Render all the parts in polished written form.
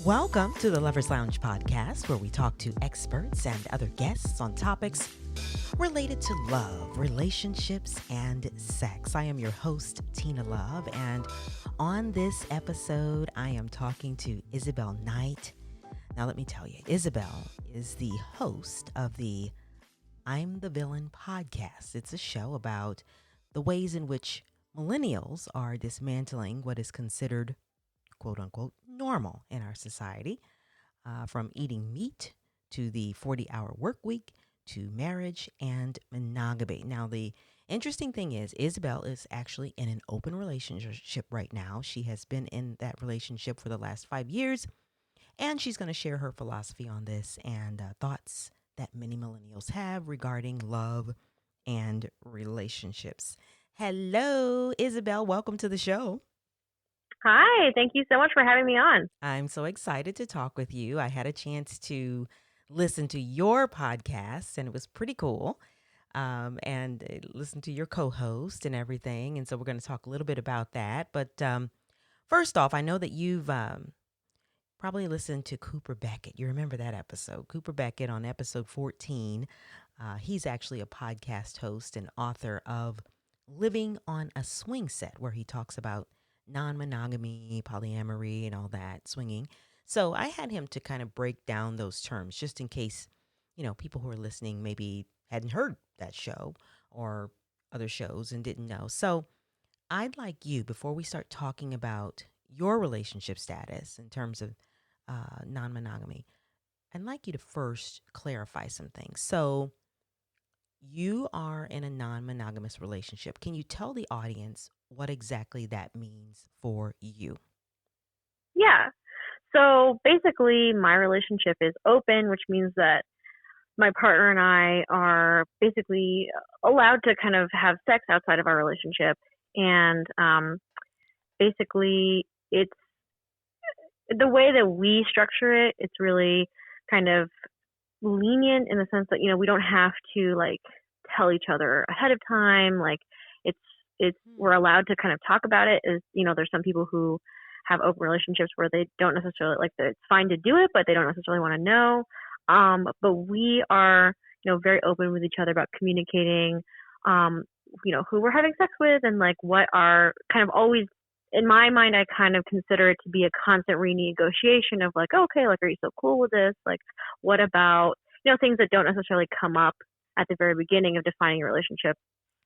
Welcome to the Lovers Lounge podcast, where we talk to experts and other guests on topics related to love, relationships, and sex. I am your host, Tina Love, and on this episode, I am talking to Isabel Knight. Now, let me tell you, Isabel is the host of the I'm the Villain podcast. It's a show about the ways in which millennials are dismantling what is considered quote unquote normal in our society, from eating meat to the 40-hour work week to marriage and monogamy. Now, the interesting thing is Isabel is actually in an open relationship right now. She has been in that relationship for the last 5 years, and she's going to share her philosophy on this and thoughts that many millennials have regarding love and relationships. Hello, Isabel. Welcome to the show. Hi, thank you so much for having me on. I'm so excited to talk with you. I had a chance to listen to your podcast, and it was pretty cool. And listen to your co-host and everything. And so we're going to talk a little bit about that. But first off, I know that you've probably listened to Cooper Beckett. You remember that episode? Cooper Beckett on episode 14. He's actually a podcast host and author of Living on a Swing Set, where he talks about non-monogamy, polyamory, and all that, swinging. So I had him to kind of break down those terms just in case, people who are listening maybe hadn't heard that show or other shows and didn't know. So I'd like you, before we start talking about your relationship status in terms of non-monogamy, I'd like you to first clarify some things. So you are in a non-monogamous relationship. Can you tell the audience what exactly that means for you? Yeah. So basically, my relationship is open, which means that my partner and I are basically allowed to kind of have sex outside of our relationship. And basically, it's the way that we structure it, it's really kind of lenient in the sense that, we don't have to like tell each other ahead of time. Like we're allowed to kind of talk about it. There's some people who have open relationships where they don't necessarily like it's fine to do it, but they don't necessarily want to know. But we are, very open with each other about communicating, who we're having sex with and like what are kind of always in my mind, I kind of consider it to be a constant renegotiation of like, okay, like, are you so cool with this? Like, what about, things that don't necessarily come up at the very beginning of defining a relationship.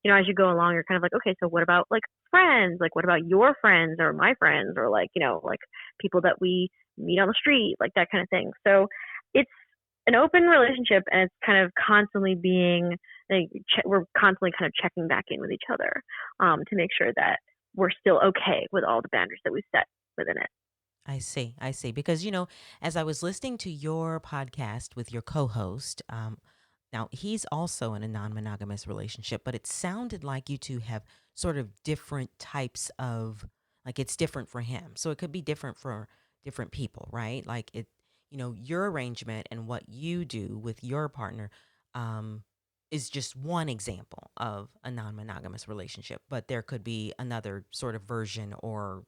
As you go along, you're kind of like, okay, so what about like friends? Like, what about your friends or my friends or like, like people that we meet on the street, like that kind of thing. So it's an open relationship and it's kind of constantly being, like, we're constantly kind of checking back in with each other to make sure that we're still okay with all the boundaries that we set within it. I see. Because, as I was listening to your podcast with your co-host, now he's also in a non-monogamous relationship, but it sounded like you two have sort of different types of, like it's different for him. So it could be different for different people, right? Like your arrangement and what you do with your partner is just one example of a non-monogamous relationship, but there could be another sort of version or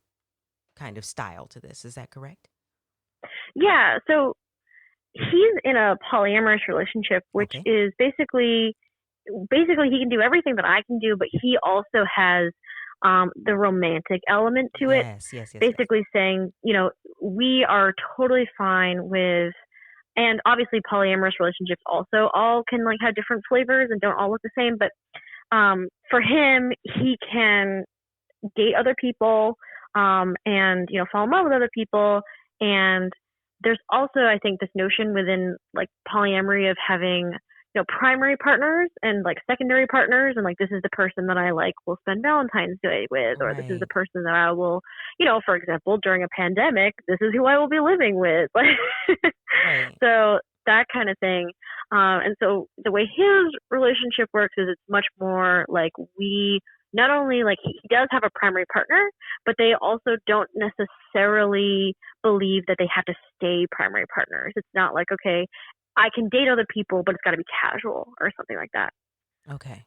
kind of style to this. Is that correct? Yeah. So he's in a polyamorous relationship, which is basically he can do everything that I can do, but he also has the romantic element to it. Yes. Basically saying, we are totally fine with, and obviously polyamorous relationships also all can like have different flavors and don't all look the same. But for him, he can date other people and, fall in love with other people. And there's also, I think, this notion within like polyamory of having, primary partners and like secondary partners. And like, this is the person that I like will spend Valentine's Day with, or this is the person that I will, for example, during a pandemic, this is who I will be living with. Right. So that kind of thing. And so the way his relationship works is it's much more like we not only like he does have a primary partner, but they also don't necessarily believe that they have to stay primary partners. It's not like, okay, I can date other people, but it's got to be casual or something like that. Okay.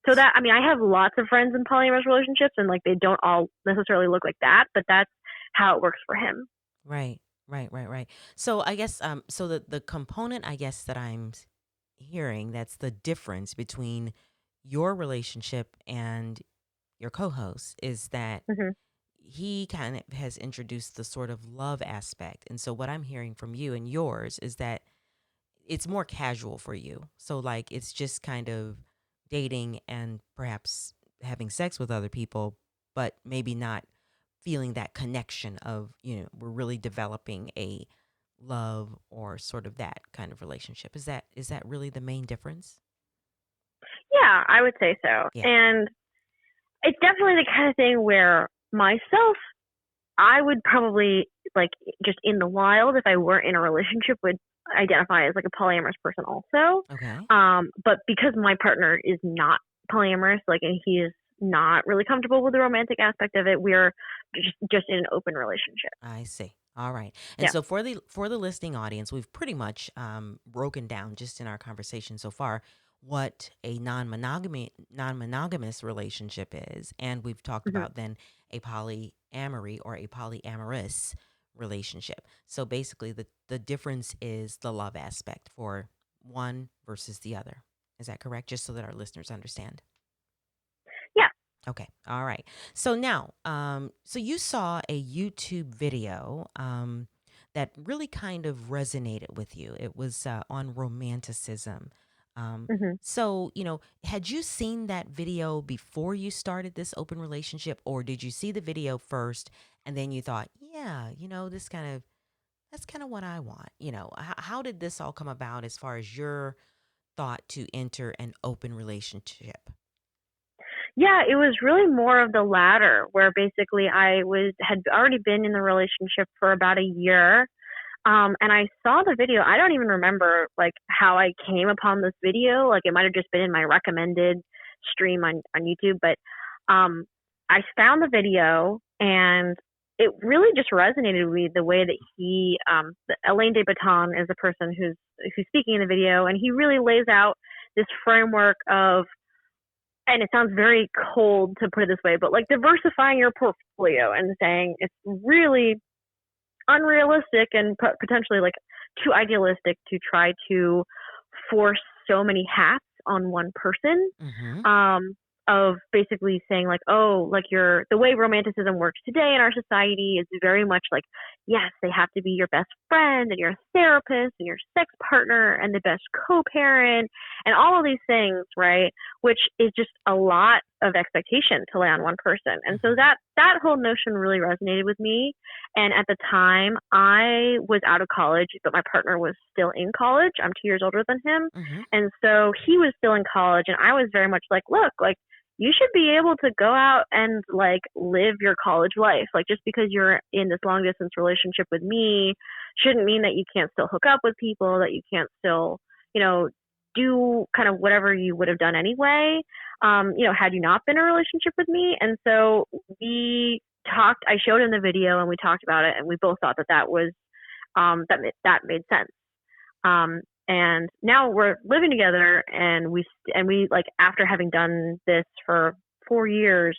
So that, I mean, I have lots of friends in polyamorous relationships and like they don't all necessarily look like that, but that's how it works for him. Right. Right, right, right. So I guess so the component I guess that hearing that's the difference between your relationship and your co-host is that Hmm. he kind of has introduced the sort of love aspect. And so what I'm hearing from you and yours is that it's more casual for you. So like it's just kind of dating and perhaps having sex with other people, but maybe not feeling that connection of, we're really developing a love or sort of that kind of relationship. Is that really the main difference? Yeah, I would say so. Yeah. And it's definitely the kind of thing where myself, I would probably like just in the wild, if I weren't in a relationship, would identify as like a polyamorous person also. Okay. But because my partner is not polyamorous, like, and he is not really comfortable with the romantic aspect of it, we're just in an open relationship. I see. All right. And Yeah. so for the listening audience, we've pretty much broken down just in our conversation so far what a non-monogamous relationship is, and we've talked Hmm. about then a polyamory or a polyamorous relationship. So basically, the difference is the love aspect for one versus the other. Is that correct? Just so that our listeners understand. Yeah. Okay. All right. So now, so you saw a YouTube video that really kind of resonated with you. It was on romanticism. Hmm. So, had you seen that video before you started this open relationship, or did you see the video first and then you thought, yeah, that's kind of what I want? How did this all come about as far as your thought to enter an open relationship? Yeah, it was really more of the latter, where basically had already been in the relationship for about a year. And I saw the video. I don't even remember like how I came upon this video. Like it might have just been in my recommended stream on YouTube, but um, I found the video and it really just resonated with me the way that Elaine de Baton is the person who's speaking in the video, and he really lays out this framework of, and it sounds very cold to put it this way, but like diversifying your portfolio and saying it's really unrealistic and potentially like too idealistic to try to force so many hats on one person. Mm-hmm. Of basically saying like, oh, like the way romanticism works today in our society is very much like, yes, they have to be your best friend and your therapist and your sex partner and the best co-parent and all of these things, right? Which is just a lot of expectation to lay on one person. And so Mm-hmm. that whole notion really resonated with me. And at the time, I was out of college, but my partner was still in college. I'm 2 years older than him. Mm-hmm. And so he was still in college, and I was very much like, look, like, you should be able to go out and like live your college life. Like, just because you're in this long distance relationship with me shouldn't mean that you can't still hook up with people, that you can't still, you know, do kind of whatever you would have done anyway, had you not been in a relationship with me. And so I showed him the video and we talked about it, and we both thought that was, that made sense. And now we're living together, and we like, after having done this for 4 years,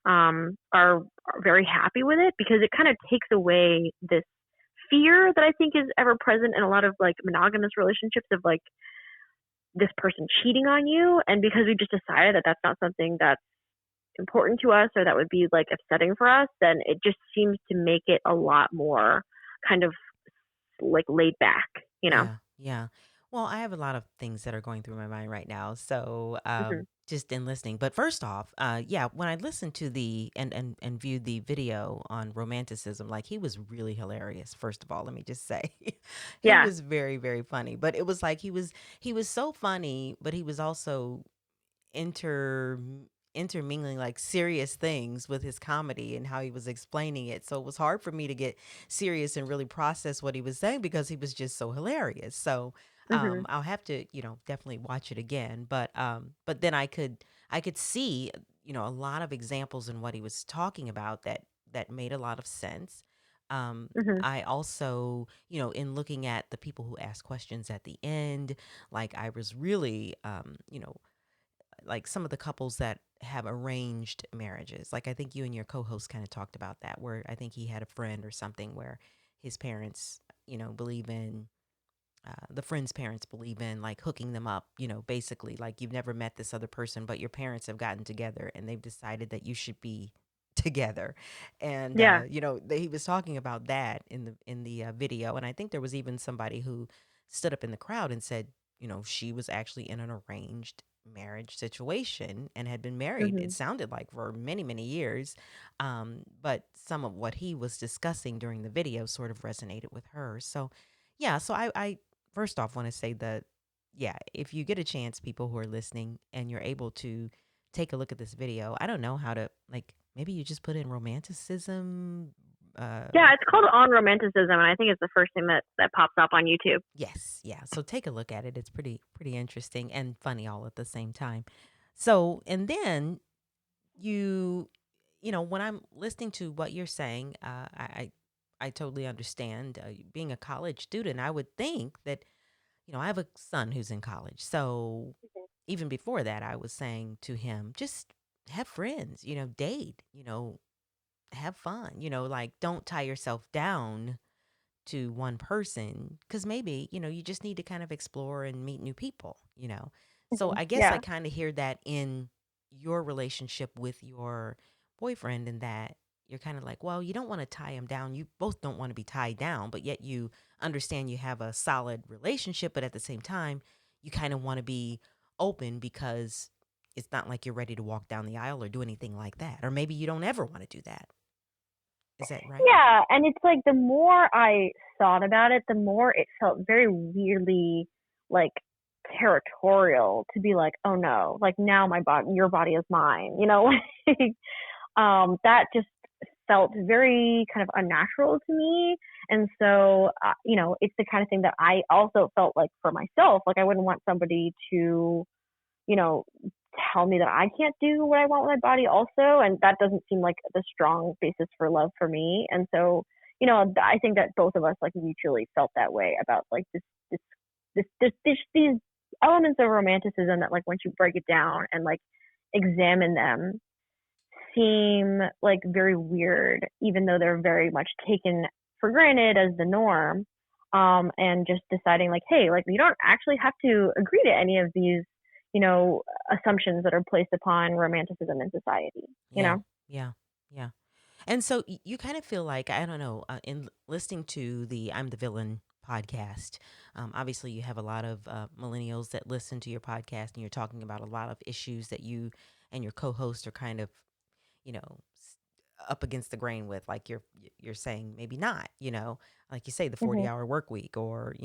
are very happy with it, because it kind of takes away this fear that I think is ever present in a lot of like monogamous relationships, of like this person cheating on you. And because we just decided that that's not something that's important to us, or that would be like upsetting for us, then it just seems to make it a lot more kind of like laid back, you know? Yeah, yeah. Well, I have a lot of things that are going through my mind right now. So, Hmm. just in listening. But first off, yeah, when I listened to the and viewed the video on romanticism, like he was really hilarious. First of all, let me just say, he Yeah. was very, very funny. But it was like he was so funny, but he was also inter intermingling like serious things with his comedy and how he was explaining it. So it was hard for me to get serious and really process what he was saying because he was just so hilarious. So Hmm. I'll have to, definitely watch it again. But then I could see, a lot of examples in what he was talking about that made a lot of sense. Hmm. I also, in looking at the people who ask questions at the end, like I was really, like some of the couples that have arranged marriages. Like I think you and your co-host kind of talked about that, where I think he had a friend or something where his parents, believe in the friend's parents believe in like hooking them up, basically like you've never met this other person, but your parents have gotten together and they've decided that you should be together. And, Yeah. he was talking about that in the video. And I think there was even somebody who stood up in the crowd and said, she was actually in an arranged marriage situation and had been married, it Mhm. sounded like, for many, many years. But some of what he was discussing during the video sort of resonated with her. So, yeah, so I first off want to say that, yeah, if you get a chance, people who are listening, and you're able to take a look at this video, I don't know how to, like, maybe you just put in romanticism. Yeah, it's called On Romanticism, and I think it's the first thing that pops up on YouTube. Yes, yeah. So take a look at it. It's pretty interesting and funny all at the same time. So, and then you when I'm listening to what you're saying, I totally understand. Being a college student, I would think that, I have a son who's in college. So even before that, I was saying to him, just have friends, date, have fun, like don't tie yourself down to one person, because maybe, you just need to kind of explore and meet new people. So Mhm. I guess I Yeah. kind of hear that in your relationship with your boyfriend, and that you're kind of like, well, you don't want to tie him down. You both don't want to be tied down, but yet you understand you have a solid relationship, but at the same time, you kind of want to be open, because it's not like you're ready to walk down the aisle or do anything like that. Or maybe you don't ever want to do that. Is that right? Yeah, and it's like the more I thought about it, the more it felt very weirdly like territorial to be like, oh no, like now my body, your body is mine, like, that just felt very kind of unnatural to me. And so, it's the kind of thing that I also felt like for myself, like I wouldn't want somebody to, you know, tell me that I can't do what I want with my body also. And that doesn't seem like the strong basis for love for me. And so, I think that both of us like mutually felt that way about like these elements of romanticism that like once you break it down and like examine them seem like very weird, even though they're very much taken for granted as the norm. And just deciding like, hey, like you don't actually have to agree to any of these, you know, assumptions that are placed upon romanticism in society. You Yeah, know. yeah, yeah. And so you kind of feel like, I don't know, in listening to the I'm the Villain podcast, obviously you have a lot of millennials that listen to your podcast, and you're talking about a lot of issues that you and your co-host are kind of, you know, up against the grain with, like you're saying maybe not, like you say, the Mhm. 40-hour work week, or,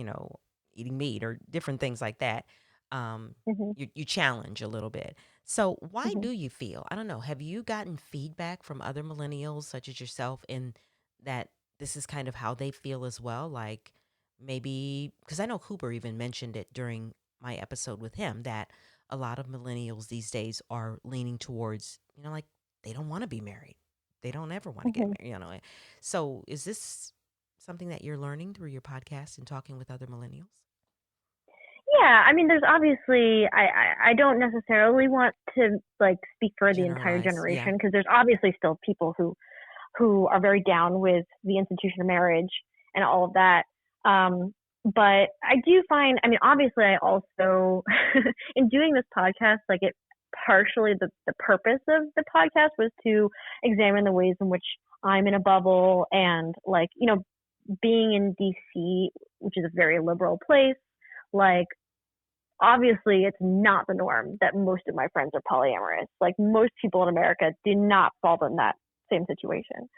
eating meat or different things like that. Mhm. You challenge a little bit. So why Mhm. do you feel, I don't know, have you gotten feedback from other millennials such as yourself, in that this is kind of how they feel as well? Like, maybe because I know Cooper even mentioned it during my episode with him, that a lot of millennials these days are leaning towards, like, they don't want to be married. They don't ever want to get Mhm. married. So is this something that you're learning through your podcast and talking with other millennials? Yeah, I mean, there's obviously I don't necessarily want to like speak for the entire Generalize. Yeah. generation because there's obviously still people who are very down with the institution of marriage and all of that. But I do find, I mean, obviously, I also, in doing this podcast, like it partially the purpose of the podcast was to examine the ways in which I'm in a bubble and like, being in DC, which is a very liberal place, like obviously it's not the norm that most of my friends are polyamorous. Like most people in America do not fall in that same situation.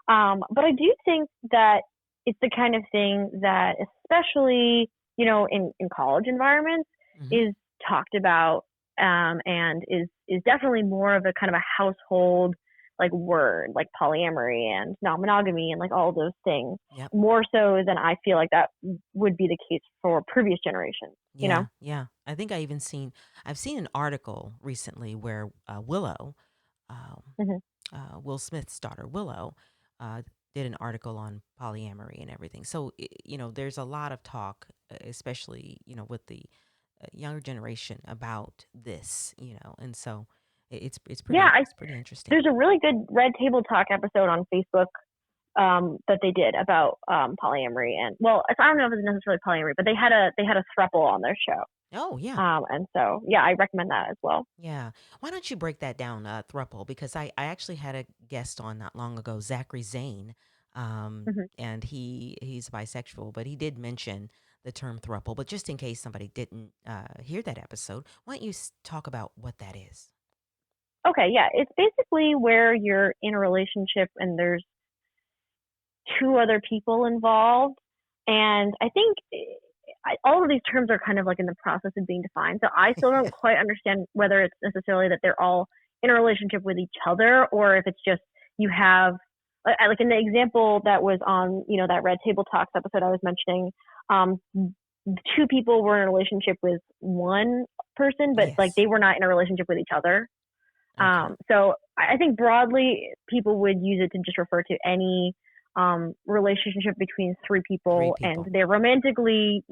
But I do think that it's the kind of thing that, especially, in college environments, Hmm. is talked about and is definitely more of a kind of a household like word, like polyamory and non-monogamy and like all those things, Yep. more so than I feel like that would be the case for previous generations. You know? Yeah, yeah. I think I've seen an article recently where Willow, um, Hmm. Will Smith's daughter Willow, uh, did an article on polyamory and everything. So there's a lot of talk, especially with the younger generation, about this. And so it's Yeah, pretty it's pretty interesting. there's a really good Red Table Talk episode on Facebook that they did about polyamory, and well, I don't know if it's necessarily polyamory, but they had a throuple on their show. Oh, yeah. And so yeah, I recommend that as well. Yeah. Why don't you break that down, thruple? Because I actually had a guest on not long ago, Zachary Zane, Hmm. and he's bisexual, but he did mention the term thruple. But just in case somebody didn't hear that episode, why don't you talk about what that is? Okay, yeah, it's basically where you're in a relationship and there's two other people involved. And I think all of these terms are kind of like in the process of being defined. So I still don't quite understand whether it's necessarily that they're all in a relationship with each other, or if it's just you have, like in the example that was on, that Red Table Talks episode I was mentioning, um, two people were in a relationship with one person, but like Yes. they were not in a relationship with each other. Okay. So I think broadly people would use it to just refer to any relationship between three Three people and people. they're romantically,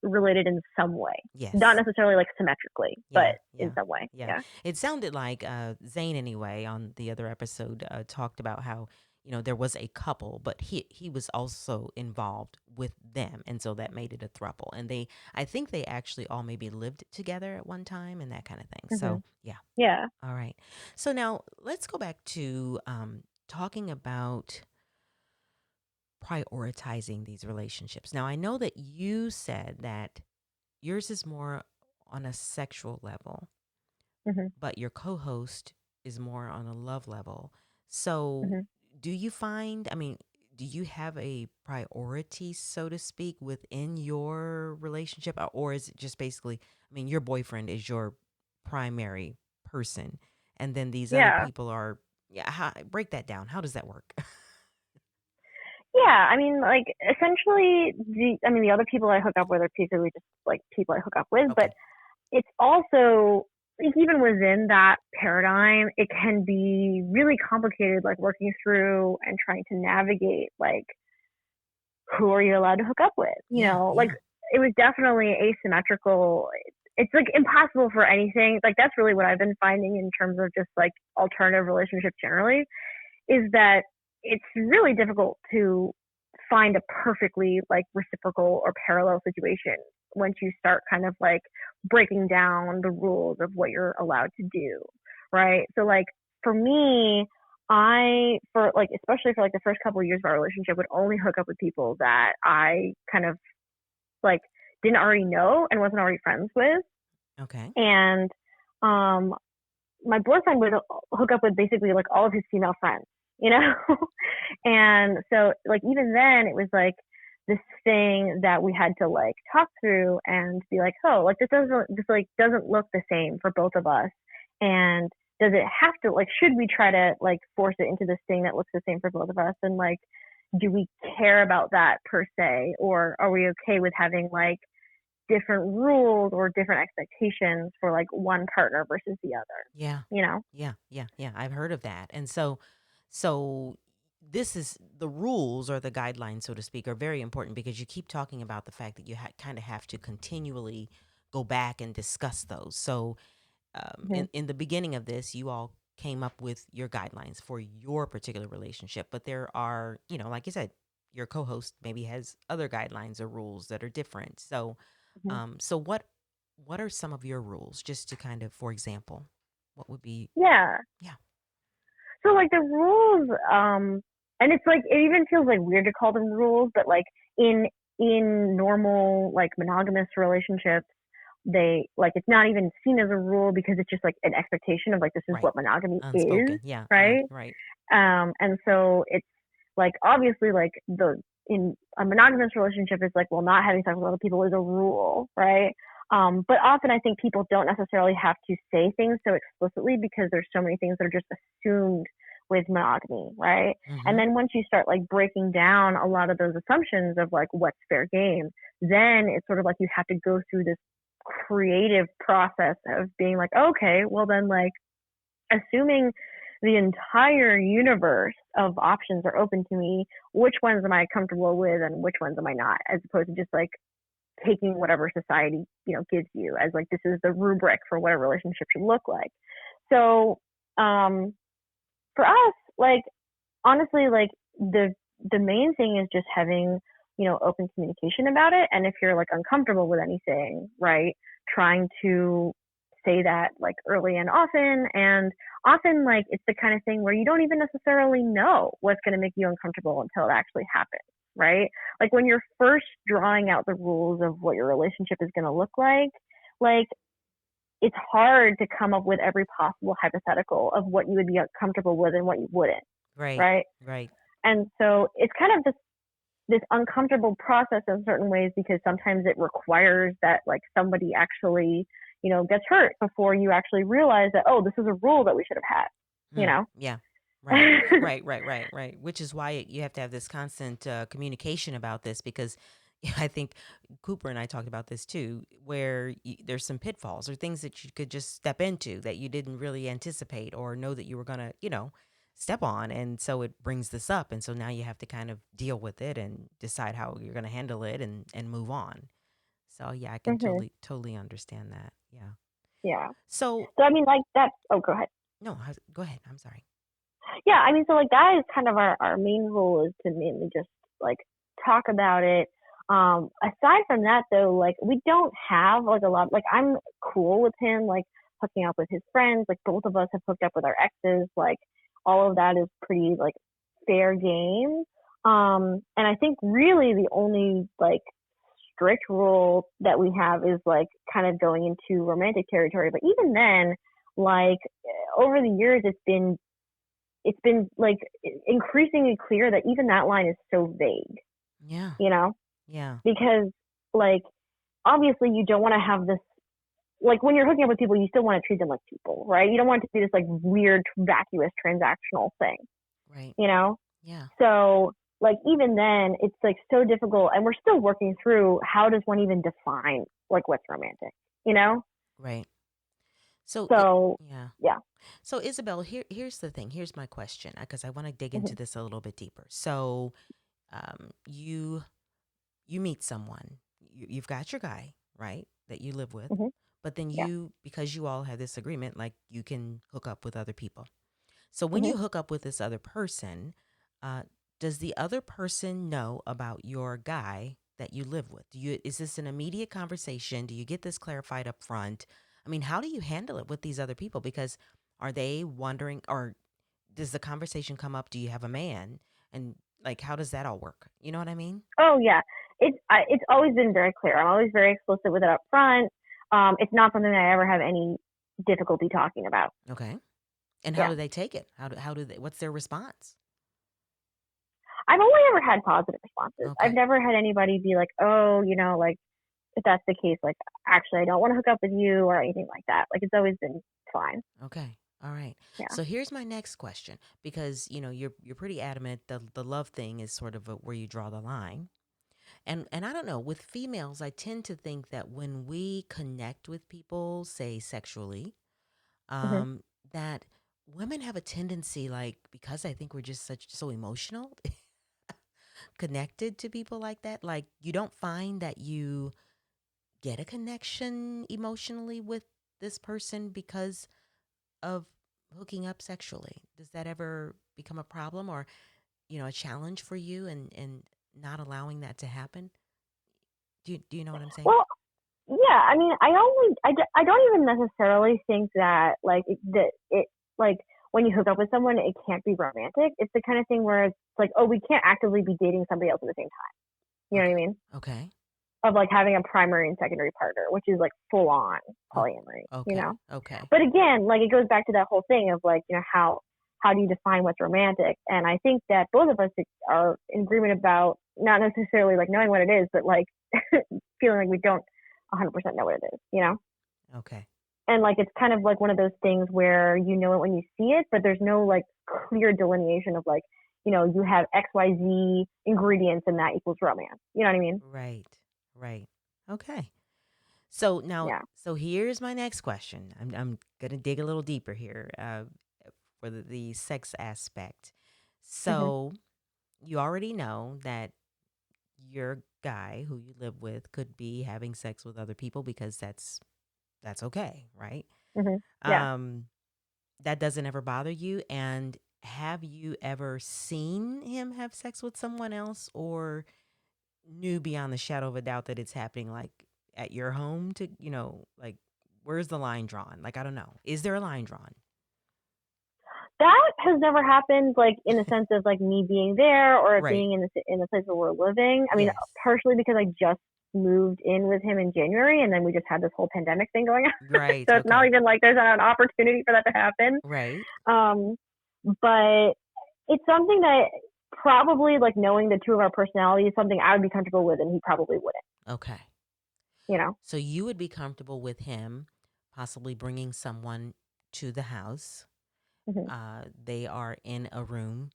related in some way. Not Yes. necessarily like symmetrically, Yeah. but in Yeah. some way. Yeah. Yeah. It sounded like Zane anyway on the other episode talked about how there was a couple, but he was also involved with them, and so that made it a throuple. And I think they actually all maybe lived together at one time and that kind of thing. Hmm. So yeah. Yeah. All right. So now let's go back to talking about prioritizing these relationships. Now, I know that you said that yours is more on a sexual level, Hmm. but your co host is more on a love level. So, Hmm. do you find, I mean, do you have a priority, so to speak, within your relationship? Or is it just basically, I mean, your boyfriend is your primary person, and then these other Yeah. people are, yeah, break that down. How does that work? Yeah. I mean, like essentially, the other people I hook up with are basically just like people I hook up with, but Okay. it's also like even within that paradigm, it can be really complicated, like working through and trying to navigate like who are you allowed to hook up with? Yeah. Like Yeah. it was definitely asymmetrical. It's like impossible for anything. Like that's really what I've been finding in terms of just like alternative relationships generally is that it's really difficult to find a perfectly like reciprocal or parallel situation once you start kind of like breaking down the rules of what you're allowed to do, right? So like for me, for like especially for like the first couple of years of our relationship would only hook up with people that I kind of like didn't already know and wasn't already friends with. Okay. And um my boyfriend would hook up with basically like all of his female friends, you know? And so like even then it was like this thing that we had to like talk through and be like, oh, like this doesn't look the same for both of us. And does it have to like should we try to like force it into this thing that looks the same for both of us? And like do we care about that per se? Or are we okay with having like different rules or different expectations for like one partner versus the other, Yeah. you know? Yeah. Yeah. Yeah. I've heard of that. And so this is the rules or the guidelines, so to speak, are very important because you keep talking about the fact that you kind of have to continually go back and discuss those. So Mm-hmm. in the beginning of this, you all came up with your guidelines for your particular relationship, but there are, like you said, your co-host maybe has other guidelines or rules that are different. So, Mm-hmm. so what are some of your rules, just to kind of, for example, what would be? Yeah. Yeah. So like the rules, and it's like it even feels like weird to call them rules, but like in normal like monogamous relationships, they like it's not even seen as a rule because it's just like an expectation of like this is Right. what monogamy is, Unspoken. Yeah. Yeah. right? Right. And so it's like obviously like the in a monogamous relationship is like well not having sex with other people is a rule, right? But often I think people don't necessarily have to say things so explicitly because there's so many things that are just assumed with monogamy, right? And Mm-hmm. then once you start like breaking down a lot of those assumptions of like what's fair game, then it's sort of like you have to go through this creative process of being like, okay, well then like assuming the entire universe of options are open to me, which ones am I comfortable with and which ones am I not, as opposed to just like taking whatever society, gives you as like this is the rubric for what a relationship should look like. So, for us, like honestly, like the main thing is just having, open communication about it. And if you're like uncomfortable with anything, right, trying to say that like early and often. And often, like, it's the kind of thing where you don't even necessarily know what's going to make you uncomfortable until it actually happens, right? Like when you're first drawing out the rules of what your relationship is going to look like, it's hard to come up with every possible hypothetical of what you would be comfortable with and what you wouldn't, Right. right? Right. And so it's kind of this uncomfortable process in certain ways, because sometimes it requires that like somebody actually, gets hurt before you actually realize that, oh, this is a rule that we should have had, you know? Yeah. Right. Right. Which is why you have to have this constant communication about this, because I think Cooper and I talked about this too, where there's some pitfalls or things that you could just step into that you didn't really anticipate or know that you were going to, step on. And so it brings this up. And so now you have to kind of deal with it and decide how you're going to handle it and move on. So yeah, I can hmm totally understand that. Yeah. Yeah. So So I mean, like that. Oh, go ahead. no, go ahead. I'm sorry. Yeah, I mean, so like that is kind of our main rule, is to mainly just like talk about it. Aside from that, though, like we don't have like a lot. Like I'm cool with him, like hooking up with his friends. Like both of us have hooked up with our exes. Like all of that is pretty like fair game. And I think really the only like strict rule that we have is like kind of going into romantic territory. But even then, like over the years, it's been like increasingly clear that even that line is so vague, Yeah. you know, Yeah. because like obviously you don't want to have this, like when you're hooking up with people, you still want to treat them like people, right? You don't want it to be this like weird vacuous transactional thing, Right. you know? Yeah. So like even then it's like so difficult, and we're still working through how does one even define like what's romantic, you know? Right. So So yeah. yeah. So Isabel, here's the thing. Here's my question, because I want to dig into hmm this a little bit deeper. So, you meet someone, you've got your guy, right, that you live with, hmm but then yeah. because you all have this agreement, like you can hook up with other people. So when hmm you hook up with this other person, uh, does the other person know about your guy that you live with? Is this an immediate conversation? Do you get this clarified up front? I mean, how do you handle it with these other people? Because are they wondering, or does the conversation come up? Do you have a man? And like, how does that all work? You know what I mean? Oh yeah, it's always been very clear. I'm always very explicit with it up front. It's not something that I ever have any difficulty talking about. Okay. And how Yeah, do they take it? How do they? What's their response? I've only ever had positive responses. I've Okay. never had anybody be like, oh, like if that's the case, like actually I don't want to hook up with you or anything like that. Like it's always been fine. Okay. All right. Yeah. So here's my next question, because you're pretty adamant the love thing is sort of where you draw the line. And I don't know, with females, I tend to think that when we connect with people, say sexually, hmm um, that women have a tendency, like, because I think we're just so emotional, connected to people like that. Like, you don't find that you get a connection emotionally with this person because of hooking up sexually. Does that ever become a problem, or, a challenge for you, and not allowing that to happen? Do you know what I'm saying? Well, yeah. I mean, I don't even necessarily think that like when you hook up with someone, it can't be romantic. It's the kind of thing where it's like, oh, we can't actively be dating somebody else at the same time. You know what Okay. I mean? Okay. Of like having a primary and secondary partner, which is like full on o- polyamory, Okay. Okay. But again, like it goes back to that whole thing of like, how do you define what's romantic? And I think that both of us are in agreement about not necessarily like knowing what it is, but like feeling like we don't 100% know what it is. Okay. And like it's kind of like one of those things where you know it when you see it, but there's no like clear delineation of like, you have XYZ ingredients and that equals romance. You know what I mean? Right. Right. Okay. So now, Yeah. so here's my next question. I'm gonna dig a little deeper here, for the sex aspect. hmm So you already know that your guy who you live with could be having sex with other people, because that's okay, right? hmm Yeah. Um, that doesn't ever bother you. And have you ever seen him have sex with someone else, or knew beyond the shadow of a doubt that it's happening, like at your home? To, like, where's the line drawn? Like, I don't know. Is there a line drawn? That has never happened, like in the sense of like me being there or it Right. being in the place where we're living. I mean, Yes. partially because I just moved in with him in January, and then we just had this whole pandemic thing going on. Right. So it's not Okay. even like there's an opportunity for that to happen. Right. Um, but it's something that probably, like, knowing the two of our personalities, something I would be comfortable with, and he probably wouldn't. Okay. You know? So you would be comfortable with him possibly bringing someone to the house. Hmm. They are in a room,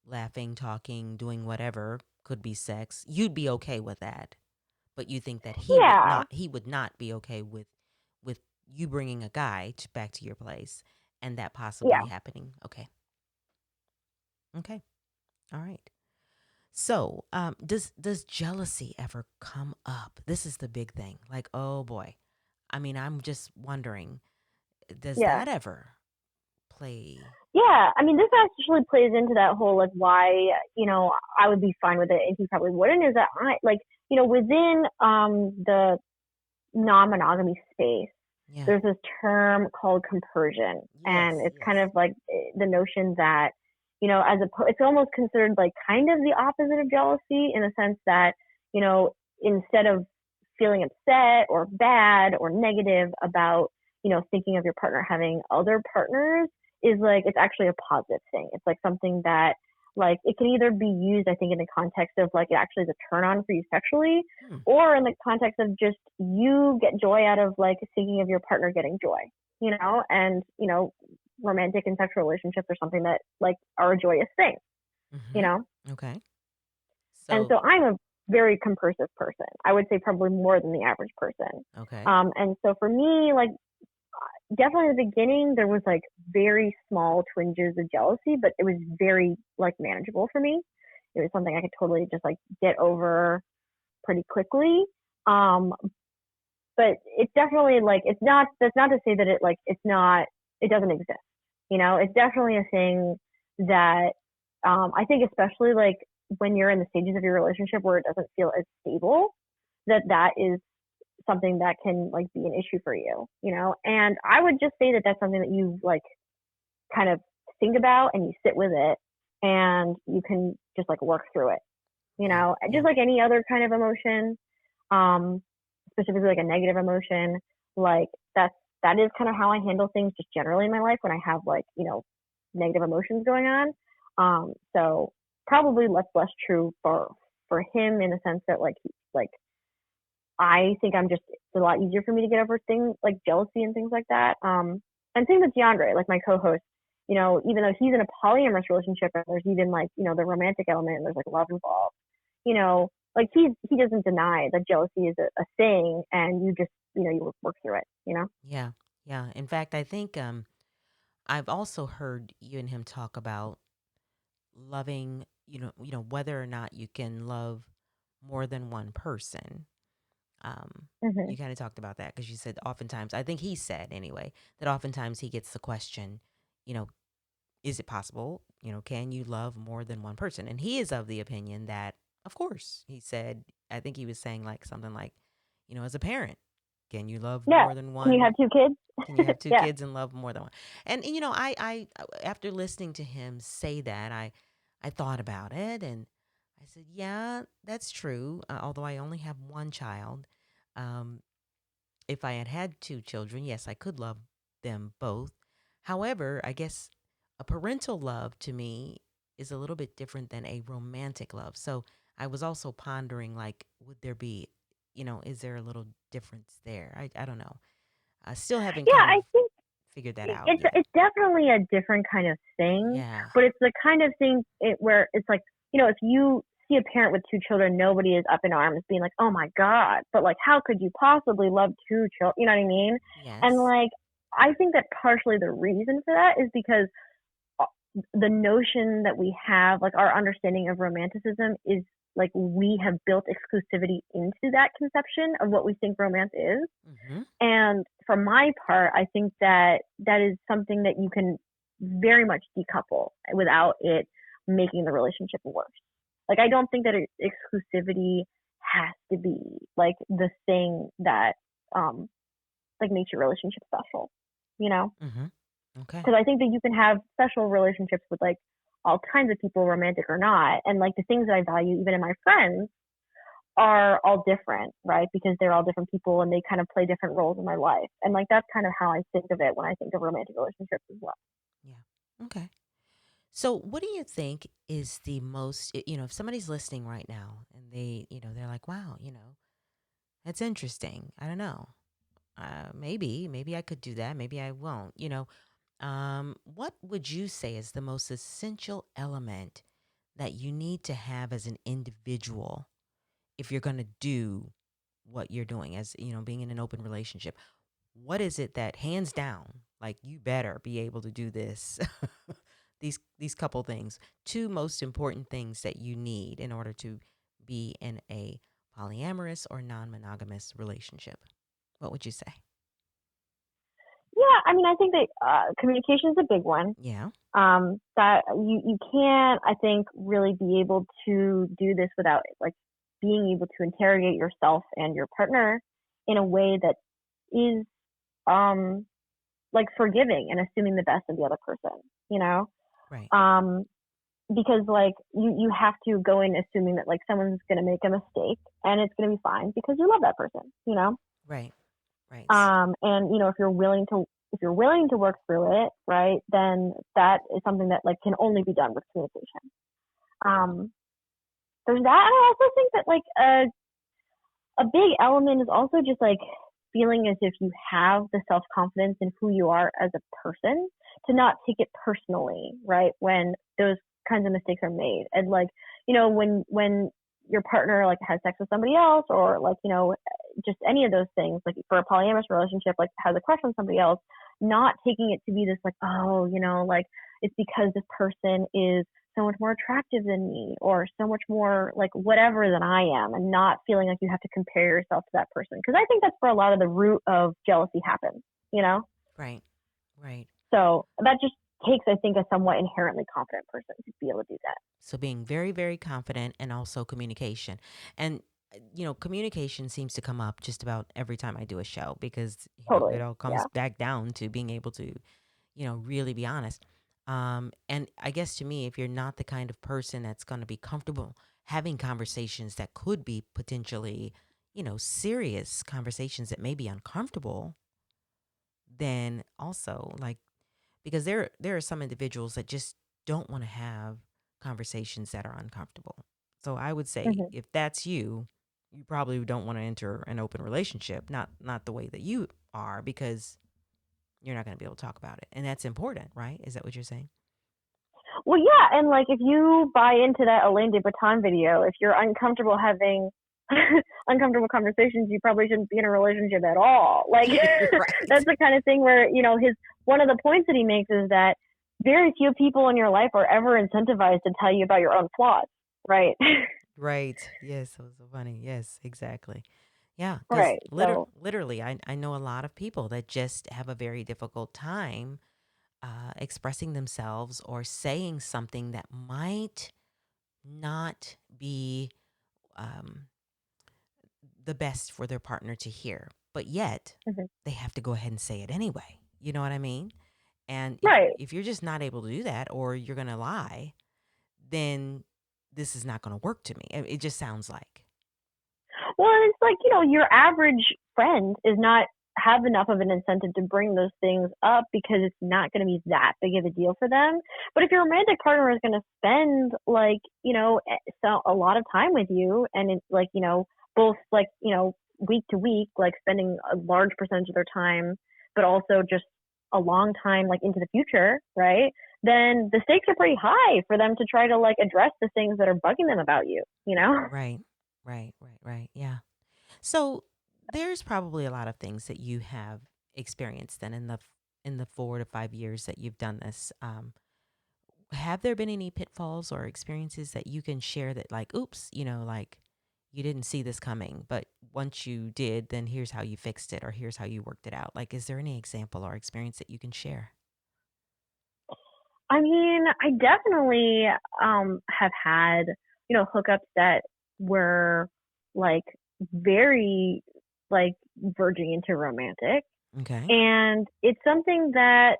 laughing, talking, doing whatever, could be sex. You'd be okay with that, but you think that he would Yeah, not. He would not be okay with you bringing a guy back to your place and that yeah. possibly happening. Okay. Okay. All right. So, does jealousy ever come up? This is the big thing. Like, oh boy. I mean, I'm just wondering, does Yeah. that ever play? Yeah, I mean, this actually plays into that whole, like, why, I would be fine with it and he probably wouldn't, is that I, like, within the non-monogamy space, Yeah. there's this term called compersion, and Yes. it's kind Yes. of like the notion that, it's almost considered like kind of the opposite of jealousy, in the sense that, instead of feeling upset or bad or negative about, thinking of your partner having other partners, is like, it's actually a positive thing. It's like something that, like, it can either be used, I think, in the context of like it actually is a turn on for you sexually, Hmm. or in the context of just you get joy out of like thinking of your partner getting joy, and romantic and sexual relationships are something that like are a joyous thing, you Mm-hmm. know. Okay. And So, so I'm a very compersive person. I would say probably more than the average person. okay. And so for me, like, definitely in the beginning there was like very small twinges of jealousy, but it was very like manageable for me. It was something I could totally just like get over pretty quickly. Um, but it's definitely like, it's not, that's not to say that it like it's not, it doesn't exist. It's definitely a thing that, I think, especially like when you're in the stages of your relationship where it doesn't feel as stable, that is something that can like be an issue for you. And I would just say that that's something that you like kind of think about and you sit with it, and you can just like work through it, Yeah. just Yeah. like any other kind of emotion, um, specifically like a negative emotion. Like, that is kind of how I handle things just generally in my life when I have like, negative emotions going on. So probably less true for him, in the sense that like like I think it's a lot easier for me to get over things like jealousy and things like that. And same with DeAndre, like my co-host. Even though he's in a polyamorous relationship, and there's even like the romantic element, and there's like love involved. Like he doesn't deny that jealousy is a thing, and you just you work through it. Yeah. Yeah. In fact, I think I've also heard you and him talk about loving, whether or not you can love more than one person. Hmm. You kind of talked about that because you said oftentimes, I think he said anyway, that oftentimes he gets the question, you know, is it possible, can you love more than one person? And he is of the opinion that, of course, he said, I think he was saying like something like, as a parent, can you love Yeah. more than Can you have one? two kids? Can you have two Yeah. kids and love more than one? And I after listening to him say that, I thought about it and I said, yeah, that's true. Although I only have one child, um, if I had had two children, yes, I could love them both. However, I guess a parental love to me is a little bit different than a romantic love. So I was also pondering, like, would there be, is there a little difference there? I don't know. I still haven't Yeah, kind of I think figured that out it's yet. it's definitely a different kind of thing, Yeah. but it's the kind of thing where it's like, if you see a parent with two children, nobody is up in arms being like, "Oh my god," but like, how could you possibly love two children? You know what I mean? And Yes. like, I think that partially the reason for that is because the notion that we have, like our understanding of romanticism, is like we have built exclusivity into that conception of what we think romance is. Mm-hmm. And for my part, I think that that is something that you can very much decouple without it making the relationship worse. Like, I don't think that exclusivity has to be like the thing that um like makes your relationship special, you know? Mm-hmm. Okay. Because I think that you can have special relationships with like all kinds of people, romantic or not, and like the things that I value even in my friends are all different, right? Because they're all different people and they kind of play different roles in my life. And like that's kind of how I think of it when I think of romantic relationships as well. Yeah. Okay. So, what do you think is the most, if somebody's listening right now and they're like, wow, that's interesting. I don't know. Maybe I could do that. Maybe I won't. What would you say is the most essential element that you need to have as an individual if you're going to do what you're doing as, being in an open relationship? What is it that hands down, like you better be able to do this? these couple things, two most important things that you need in order to be in a polyamorous or non-monogamous relationship. What would you say? Yeah, I mean, I think that communication is a big one. Yeah. That you can't, I think, really be able to do this without like being able to interrogate yourself and your partner in a way that is um like forgiving and assuming the best of the other person, you know? Right. Um, because like you have to go in assuming that like someone's gonna make a mistake and it's gonna be fine because you love that person, you know? Right. Right. And you know, if you're willing to work through it, right, then that is something that like can only be done with communication. Um, there's that, and I also think that like a big element is also just like feeling as if you have the self confidence in who you are as a person to not take it personally, right? When those kinds of mistakes are made, and like you know when your partner like has sex with somebody else, or like you know just any of those things, like for a polyamorous relationship, like has a crush on somebody else, not taking it to be this like oh you know like it's because this person is so much more attractive than me or so much more like whatever than I am, and not feeling like you have to compare yourself to that person, because I think that's where a lot of the root of jealousy happens, you know? Right. Right. So that just takes, I think, a somewhat inherently confident person to be able to do that. So being very, very confident and also communication. And communication seems to come up just about every time I do a show because, it Totally. all comes Yeah. back down to being able to, really be honest. And I guess to me, if you're not the kind of person that's going to be comfortable having conversations that could be potentially, serious conversations that may be uncomfortable, then also like because there are some individuals that just don't want to have conversations that are uncomfortable. So I would say Hmm. if that's you, you probably don't want to enter an open relationship, not the way that you are because you're not going to be able to talk about it. And that's important, right? Is that what you're saying? Well, yeah, and like if you buy into that Elaine de Botton video, if you're uncomfortable having uncomfortable conversations, you probably shouldn't be in a relationship at all. Like that's Right. the kind of thing where you know his one of the points that he makes is that very few people in your life are ever incentivized to tell you about your own flaws, right? Right. Yes, that was so funny. Yes, exactly. Yeah, because Right. So literally, I know a lot of people that just have a very difficult time expressing themselves or saying something that might not be um, the best for their partner to hear, but yet mhm. they have to go ahead and say it anyway. You know what I mean? And Right. if you're just not able to do that, or you're gonna lie, then this is not gonna work to me. It just sounds like. Well, it's like, you know, your average friend is not have enough of an incentive to bring those things up because it's not going to be that big of a deal for them. But if your romantic partner is going to spend like, you know, so a lot of time with you, and it's like, you know, both like, you know, week to week, like spending a large percentage of their time, but also just a long time like into the future, right? Then the stakes are pretty high for them to try to like address the things that are bugging them about you, you know? Right, right. Yeah. So there's probably a lot of things that you have experienced then in the 4 to 5 years that you've done this. Have there been any pitfalls or experiences that you can share that like, oops, like you didn't see this coming, but once you did, then here's how you fixed it or here's how you worked it out. Like, is there any example or experience that you can share? I mean, I definitely have had, hookups that were like very like verging into romantic. Okay. And it's something that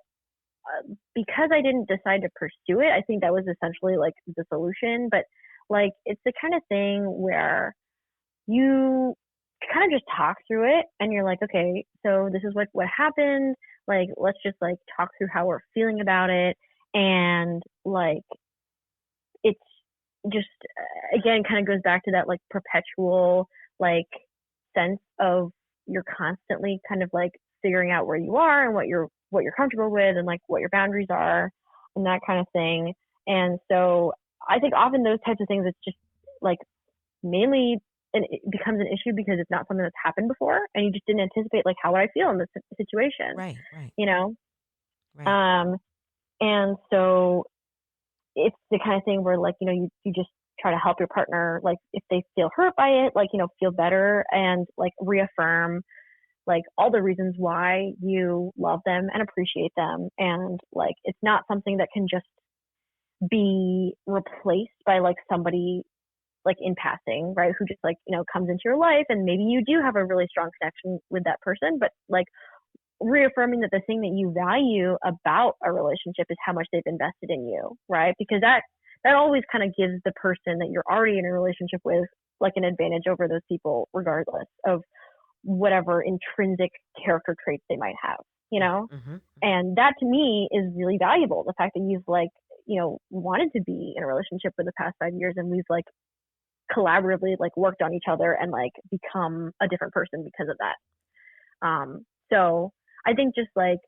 because I didn't decide to pursue it, I think that was essentially like the solution. But like it's the kind of thing where you kind of just talk through it and you're like, okay, so this is what happened. Like, let's just like talk through how we're feeling about it. And like, it's just, again, kind of goes back to that like perpetual, like, sense of you're constantly kind of like figuring out where you are and what you're comfortable with and like what your boundaries are and that kind of thing. And so I think often those types of things, it's just like mainly and it becomes an issue because it's not something that's happened before and you just didn't anticipate like how would I feel in this situation, Right, right, you know? right. Um, and so it's the kind of thing where like, you just try to help your partner, like if they feel hurt by it, like, feel better and like reaffirm like all the reasons why you love them and appreciate them. And like, it's not something that can just be replaced by like somebody like in passing, right? Who just like, comes into your life and maybe you do have a really strong connection with that person, but like reaffirming that the thing that you value about a relationship is how much they've invested in you, right? Because that always kind of gives the person that you're already in a relationship with like an advantage over those people, regardless of whatever intrinsic character traits they might have, you know? Mm-hmm. And that to me is really valuable. The fact that you've like, wanted to be in a relationship for the past 5 years and we've like collaboratively like worked on each other and like become a different person because of that. So I think just like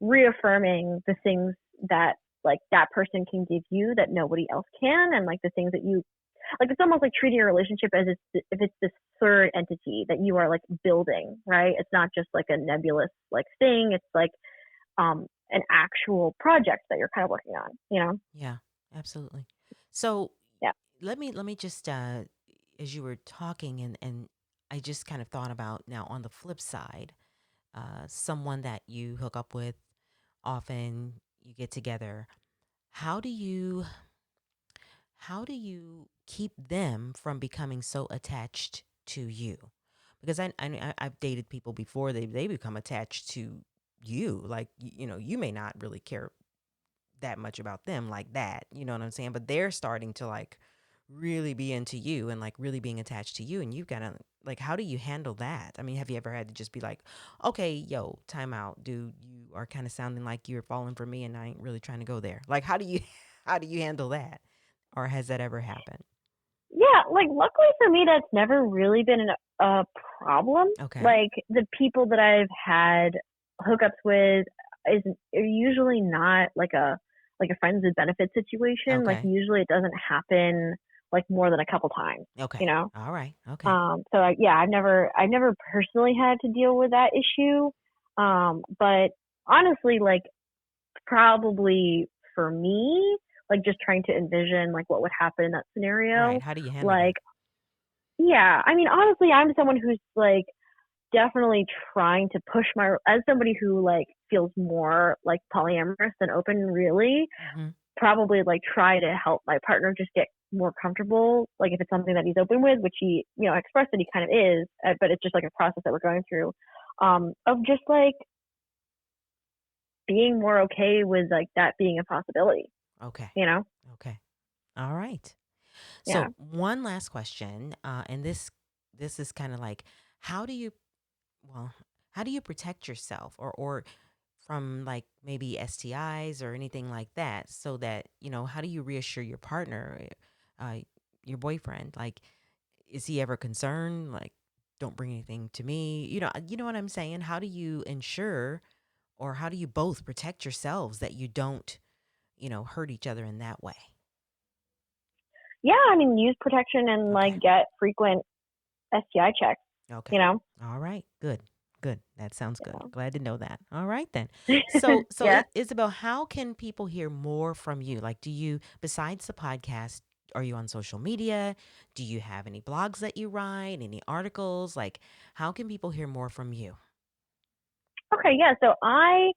reaffirming the things that like that person can give you that nobody else can, and like the things that you like, it's almost like treating your relationship as if it's this third entity that you are like building, right? It's not just like a nebulous like thing. It's like an actual project that you're kind of working on, you know? Yeah, absolutely. So Yeah. let me just as you were talking and I just kind of thought about now on the flip side, someone that you hook up with often, you get together. How do you how do you keep them from becoming so attached to you? Because I've dated people before, they become attached to you. Like you may not really care that much about them like that. You know what I'm saying? But they're starting to like really be into you and like really being attached to you. And you've got to like, how do you handle that? I mean, have you ever had to just be like, okay, yo, time out, dude, you are kind of sounding like you're falling for me and I ain't really trying to go there. Like, how do you, how do you handle that? Or has that ever happened? Yeah, like luckily for me, that's never really been a problem. Okay. Like the people that I've had hookups with is are usually not like a friends with benefits situation. Like Okay. usually it doesn't happen like more than a couple times, you Okay. know. All right. Okay. So yeah, I've never personally had to deal with that issue. But honestly, like probably for me, like just trying to envision like what would happen in that Right. scenario, How do you handle like that? yeah, I mean, honestly, I'm someone who's like definitely trying to push my, as somebody who like feels more like polyamorous than open, really, Mm-hmm. probably like try to help my partner just get more comfortable. Like if it's something that he's open with, which he, expressed that he kind of is, but it's just like a process that we're going through, of just like being more okay with like that being a possibility, Okay. you know? Okay. All right. Yeah. So one last question, and this is kind of like, how do you well, how do you protect yourself or from like maybe STIs or anything like that, so that how do you reassure your partner, uh, your boyfriend, like is he ever concerned like don't bring anything to me? You know what I'm saying? How do you ensure or how do you both protect yourselves that you don't hurt each other in that way? Yeah. I mean, use protection and like Okay. get frequent STI checks, you Okay. know? All right. Good. Good. That sounds good. Yeah. Glad to know that. All right then. So Yeah. Isabel, how can people hear more from you? Like, do you, besides the podcast, are you on social media? Do you have any blogs that you write? Any articles? Like, how can people hear more from you? Okay. Yeah. So I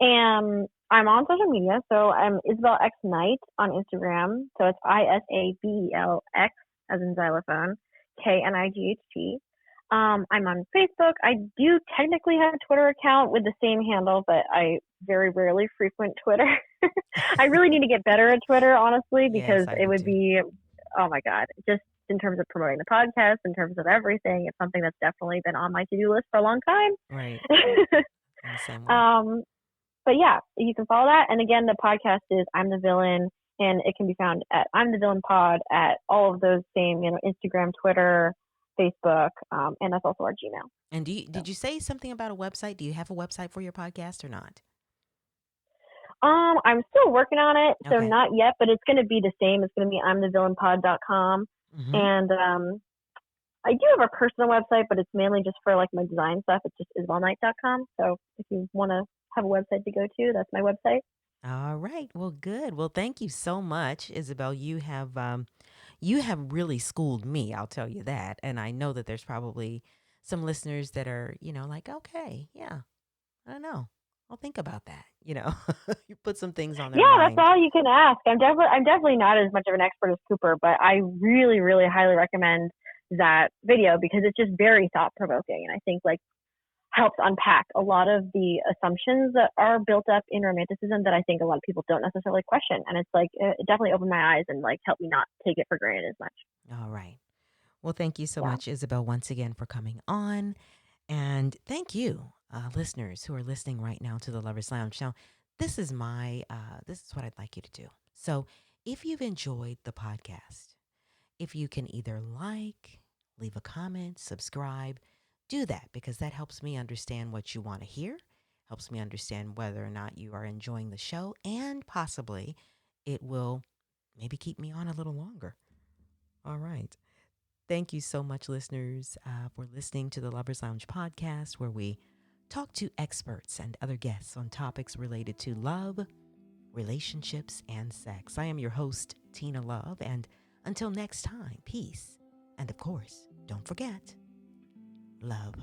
am. I'm on social media, so I'm Isabel X Knight on Instagram. So it's ISABELX as in xylophone, KNIGHT. I'm on Facebook. I do technically have a Twitter account with the same handle, but I very rarely frequent Twitter. I really need to get better at Twitter, honestly, because Yes, I it do would too. be, oh my God, just in terms of promoting the podcast, in terms of everything, it's something that's definitely been on my to-do list for a long time. Right. I'm the same way. um, but yeah, you can follow that. And again, the podcast is I'm the Villain, and it can be found at I'm the Villain Pod at all of those same, Instagram, Twitter, Facebook, and that's also our Gmail. And So, did you say something about a website? Do you have a website for your podcast or not? I'm still working on it, so Okay. not yet, but it's going to be the same. It's going to be I'mTheVillainPod.com, Mm-hmm. and I do have a personal website, but it's mainly just for like my design stuff. It's just IsabelKnight.com. So if you want to have a website to go to, that's my website. All right. Well, good. Well, thank you so much, Isabel. You have really schooled me. I'll tell you that. And I know that there's probably some listeners that are, like, okay, yeah, I don't know. I'll think about that. You put some things on their Yeah, that's mind. all you can ask. I'm definitely not as much of an expert as Cooper, but I really, really highly recommend that video because it's just very thought provoking, and I think like helps unpack a lot of the assumptions that are built up in romanticism that I think a lot of people don't necessarily question. And it's like it definitely opened my eyes and like helped me not take it for granted as much. All right. Well, thank you so Yeah. much, Isabel, once again for coming on. And thank you, listeners who are listening right now to the Lovers Lounge. Now, this is what I'd like you to do. So, if you've enjoyed the podcast, if you can either leave a comment, subscribe, do that because that helps me understand what you want to hear, helps me understand whether or not you are enjoying the show, and possibly it will maybe keep me on a little longer. All right. Thank you so much, listeners, for listening to the Lovers Lounge podcast, where we talk to experts and other guests on topics related to love, relationships, and sex. I am your host, Tina Love, and until next time, peace. And of course, don't forget, love.